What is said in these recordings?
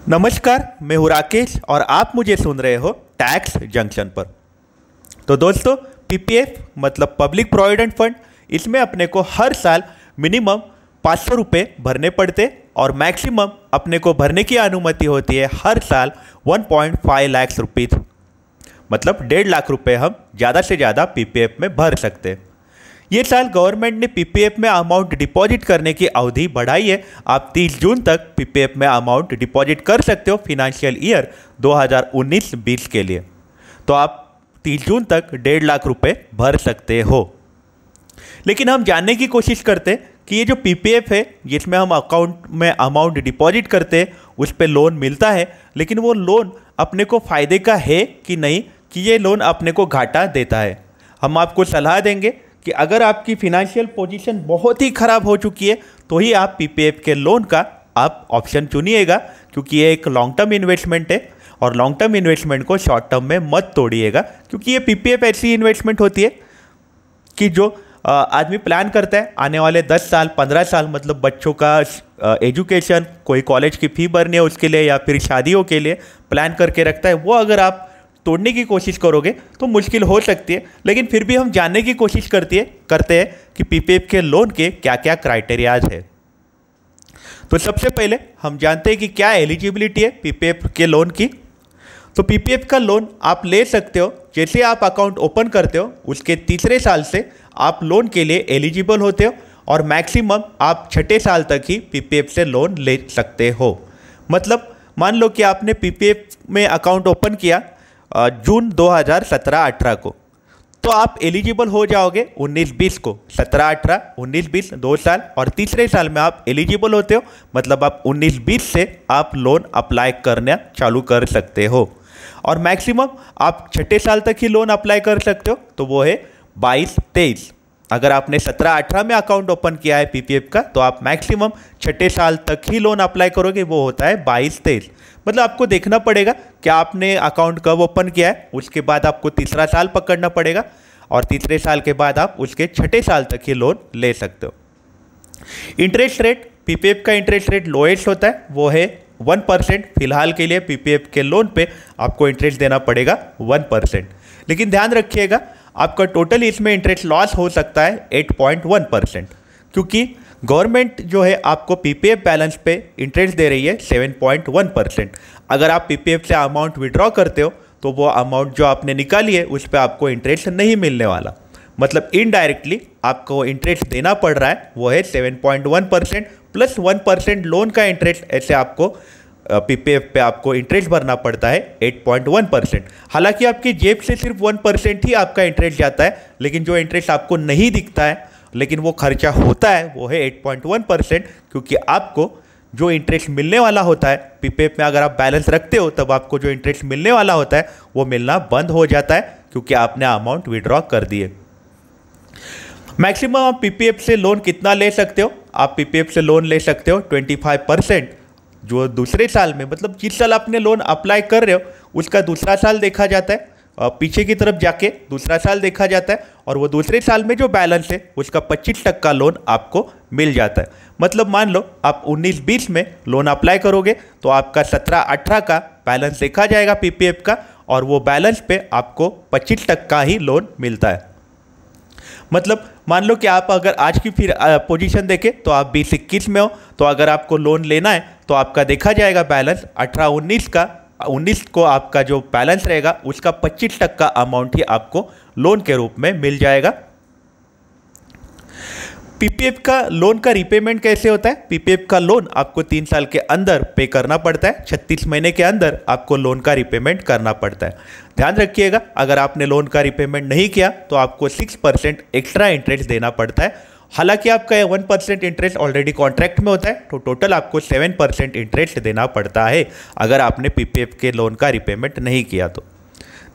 नमस्कार, मैं हूँ राकेश और आप मुझे सुन रहे हो टैक्स जंक्शन पर। तो दोस्तों, पीपीएफ मतलब पब्लिक प्रोविडेंट फंड, इसमें अपने को हर साल मिनिमम 500 रुपये भरने पड़ते और मैक्सिमम अपने को भरने की अनुमति होती है हर साल 1.5 लाख रुपीज़, मतलब 1.5 लाख रुपये हम ज़्यादा से ज़्यादा पीपीएफ में भर सकते हैं। ये साल गवर्नमेंट ने पीपीएफ में अमाउंट डिपॉजिट करने की अवधि बढ़ाई है। आप 30 जून तक पीपीएफ में अमाउंट डिपॉजिट कर सकते हो फिनेंशियल ईयर 2019-20 के लिए। तो आप 30 जून तक 1.5 लाख रुपए भर सकते हो। लेकिन हम जानने की कोशिश करते हैं कि ये जो पीपीएफ है जिसमें हम अकाउंट में अमाउंट डिपॉजिट करते हैं उस पर लोन मिलता है, लेकिन वो लोन अपने को फ़ायदे का है कि नहीं, कि ये लोन अपने को घाटा देता है। हम आपको सलाह देंगे कि अगर आपकी फिनेंशियल पोजीशन बहुत ही ख़राब हो चुकी है तो ही आप पीपीएफ के लोन का आप ऑप्शन चुनिएगा, क्योंकि ये एक लॉन्ग टर्म इन्वेस्टमेंट है और लॉन्ग टर्म इन्वेस्टमेंट को शॉर्ट टर्म में मत तोड़िएगा, क्योंकि ये पीपीएफ ऐसी इन्वेस्टमेंट होती है कि जो आदमी प्लान करता है आने वाले 10 साल 15 साल, मतलब बच्चों का एजुकेशन, कोई कॉलेज की फ़ी भरनी है उसके लिए या फिर शादियों के लिए प्लान करके रखता है, वो अगर आप तोड़ने की कोशिश करोगे तो मुश्किल हो सकती है। लेकिन फिर भी हम जानने की कोशिश करते हैं कि पीपीएफ के लोन के क्या क्या क्राइटेरियाज है। तो सबसे पहले हम जानते हैं कि क्या एलिजिबिलिटी है पीपीएफ के लोन की। तो पीपीएफ का लोन आप ले सकते हो जैसे आप अकाउंट ओपन करते हो उसके तीसरे साल से आप लोन के लिए एलिजिबल होते हो और मैक्सिमम आप 6ठे साल तक ही पीपीएफ से लोन ले सकते हो। मतलब मान लो कि आपने पीपीएफ में अकाउंट ओपन किया जून 2017-18 को, तो आप एलिजिबल हो जाओगे 19-20 को। 17-18, 19-20 2 साल और तीसरे साल में आप एलिजिबल होते हो, मतलब आप 19-20 से आप लोन अप्लाई करना चालू कर सकते हो और मैक्सिमम आप 6ठे साल तक ही लोन अप्लाई कर सकते हो, तो वो है 22-23। अगर आपने 17-18 में अकाउंट ओपन किया है पीपीएफ का तो आप मैक्सिमम 6ठे साल तक ही लोन अप्लाई करोगे, वो होता है 22-23। मतलब आपको देखना पड़ेगा कि आपने अकाउंट कब ओपन किया है, उसके बाद आपको तीसरा साल पकड़ना पड़ेगा और तीसरे साल के बाद आप उसके 6ठे साल तक ही लोन ले सकते हो। इंटरेस्ट रेट, पीपीएफ का इंटरेस्ट रेट लोएस्ट होता है, वो है 1%। फिलहाल के लिए पीपीएफ के लोन पे आपको इंटरेस्ट देना पड़ेगा 1%। लेकिन ध्यान रखिएगा आपका टोटल इसमें इंटरेस्ट लॉस हो सकता है 8.1%, क्योंकि गवर्नमेंट जो है आपको पीपीएफ बैलेंस पे इंटरेस्ट दे रही है 7.1%। अगर आप पीपीएफ से अमाउंट विड्रॉ करते हो तो वो अमाउंट जो आपने निकाली है उस पर आपको इंटरेस्ट नहीं मिलने वाला, मतलब इनडायरेक्टली आपको इंटरेस्ट देना पड़ रहा है, वो है 7.1% प्लस 1% लोन का इंटरेस्ट। ऐसे आपको पीपीएफ पे आपको इंटरेस्ट भरना पड़ता है 8.1%। हालांकि आपकी जेब से सिर्फ 1% ही आपका इंटरेस्ट जाता है, लेकिन जो इंटरेस्ट आपको नहीं दिखता है लेकिन वो खर्चा होता है वो है 8.1%, क्योंकि आपको जो इंटरेस्ट मिलने वाला होता है पीपीएफ में, अगर आप बैलेंस रखते हो तब आपको जो इंटरेस्ट मिलने वाला होता है वो मिलना बंद हो जाता है, क्योंकि आपने अमाउंट विड्रॉ कर दिए। मैक्सिमम आप पीपीएफ से लोन कितना ले सकते हो? आप पीपीएफ से लोन ले सकते हो 25%, जो दूसरे साल में, मतलब जिस साल आपने लोन अप्लाई कर रहे हो उसका दूसरा साल देखा जाता है, पीछे की तरफ जाके दूसरा साल देखा जाता है और वो दूसरे साल में जो बैलेंस है उसका 25% लोन आपको मिल जाता है। मतलब मान लो आप 19-20 में लोन अप्लाई करोगे तो आपका 17-18 का बैलेंस देखा जाएगा पीपीएफ का और वो बैलेंस पे आपको 25% ही लोन मिलता है। मतलब मान लो कि आप अगर आज की फिर पोजीशन देखें तो आप 20-21 में हो, तो अगर आपको लोन लेना है तो आपका देखा जाएगा बैलेंस 18-19 का, 19 को आपका जो बैलेंस रहेगा उसका 25% अमाउंट ही आपको लोन के रूप में मिल जाएगा। पीपीएफ का लोन का रिपेमेंट कैसे होता है? पीपीएफ का लोन आपको 3 साल के अंदर पे करना पड़ता है, 36 महीने के अंदर आपको लोन का रिपेमेंट करना पड़ता है। ध्यान रखिएगा अगर आपने लोन का रिपेमेंट नहीं किया तो आपको 6% एक्स्ट्रा इंटरेस्ट देना पड़ता है। हालांकि आपका 1% इंटरेस्ट ऑलरेडी कॉन्ट्रैक्ट में होता है, तो टोटल आपको 7% इंटरेस्ट देना पड़ता है अगर आपने पीपीएफ के लोन का रिपेमेंट नहीं किया तो।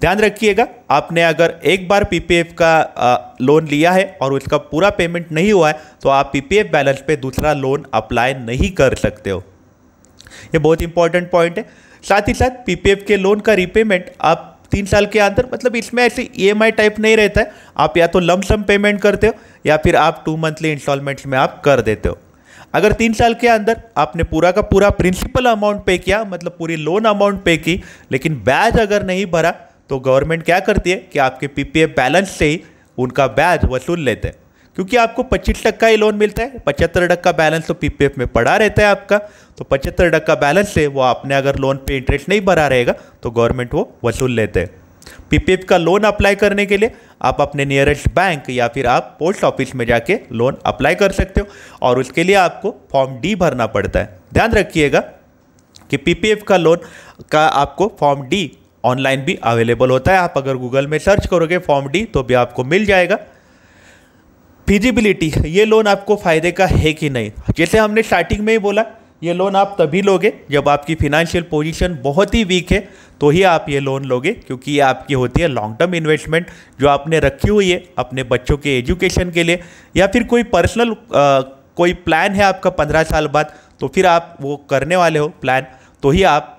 ध्यान रखिएगा आपने अगर एक बार पीपीएफ का लोन लिया है और उसका पूरा पेमेंट नहीं हुआ है तो आप पीपीएफ बैलेंस पे दूसरा लोन अप्लाई नहीं कर सकते हो। ये बहुत इंपॉर्टेंट पॉइंट है। साथ ही साथ पीपीएफ के लोन का रिपेमेंट आप 3 साल के अंदर, मतलब इसमें ऐसे ईएमआई टाइप नहीं रहता है, आप या तो लम सम पेमेंट करते हो या फिर आप 2 मंथली इंस्टॉलमेंट्स में आप कर देते हो। अगर 3 साल के अंदर आपने पूरा का पूरा प्रिंसिपल अमाउंट पे किया, मतलब पूरी लोन अमाउंट पे की, लेकिन ब्याज अगर नहीं भरा, तो गवर्नमेंट क्या करती है कि आपके पीपीएफ बैलेंस से ही उनका ब्याज वसूल लेते हैं। क्योंकि आपको 25% ही लोन मिलता है, 75% बैलेंस तो पीपीएफ में पड़ा रहता है आपका, तो 75% बैलेंस से वो आपने अगर लोन पे इंटरेस्ट नहीं भरा रहेगा तो गवर्नमेंट वो वसूल लेते हैं। पीपीएफ का लोन अप्लाई करने के लिए आप अपने नियरेस्ट बैंक या फिर आप पोस्ट ऑफिस में जाके लोन अप्लाई कर सकते हो, और उसके लिए आपको फॉर्म डी भरना पड़ता है। ध्यान रखिएगा कि पीपीएफ का लोन का आपको फॉर्म डी ऑनलाइन भी अवेलेबल होता है। आप अगर गूगल में सर्च करोगे फॉर्म डी तो भी आपको मिल जाएगा। फिजिबिलिटी, ये लोन आपको फ़ायदे का है कि नहीं, जैसे हमने स्टार्टिंग में ही बोला, ये लोन आप तभी लोगे जब आपकी फिनेंशियल पोजीशन बहुत ही वीक है, तो ही आप ये लोन लोगे, क्योंकि ये आपकी होती है लॉन्ग टर्म इन्वेस्टमेंट जो आपने रखी हुई है अपने बच्चों के एजुकेशन के लिए, या फिर कोई पर्सनल कोई प्लान है आपका 15 साल बाद, तो फिर आप वो करने वाले हो प्लान, तो ही आप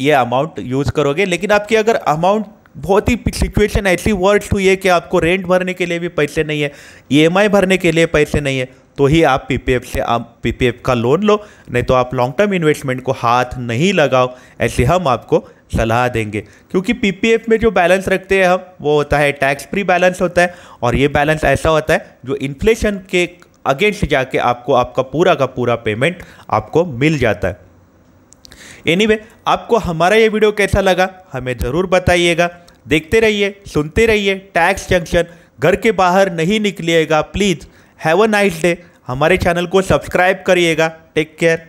ये अमाउंट यूज़ करोगे। लेकिन आपकी अगर अमाउंट बहुत ही सिचुएशन ऐसी वर्स्ट हुई है कि आपको रेंट भरने के लिए भी पैसे नहीं है, ईएमआई भरने के लिए पैसे नहीं है, तो ही आप पीपीएफ का लोन लो, नहीं तो आप लॉन्ग टर्म इन्वेस्टमेंट को हाथ नहीं लगाओ, ऐसे हम आपको सलाह देंगे। क्योंकि पीपीएफ में जो बैलेंस रखते हैं हम, वो होता है टैक्स फ्री बैलेंस होता है, और ये बैलेंस ऐसा होता है जो इन्फ्लेशन के अगेंस्ट जाके आपको आपका पूरा का पूरा पेमेंट आपको मिल जाता है। एनीवे, आपको हमारा ये वीडियो कैसा लगा हमें ज़रूर बताइएगा। देखते रहिए, सुनते रहिए टैक्स जंक्शन। घर के बाहर नहीं निकलिएगा please. Have a nice day. हमारे चैनल को सब्सक्राइब करिएगा। Take care.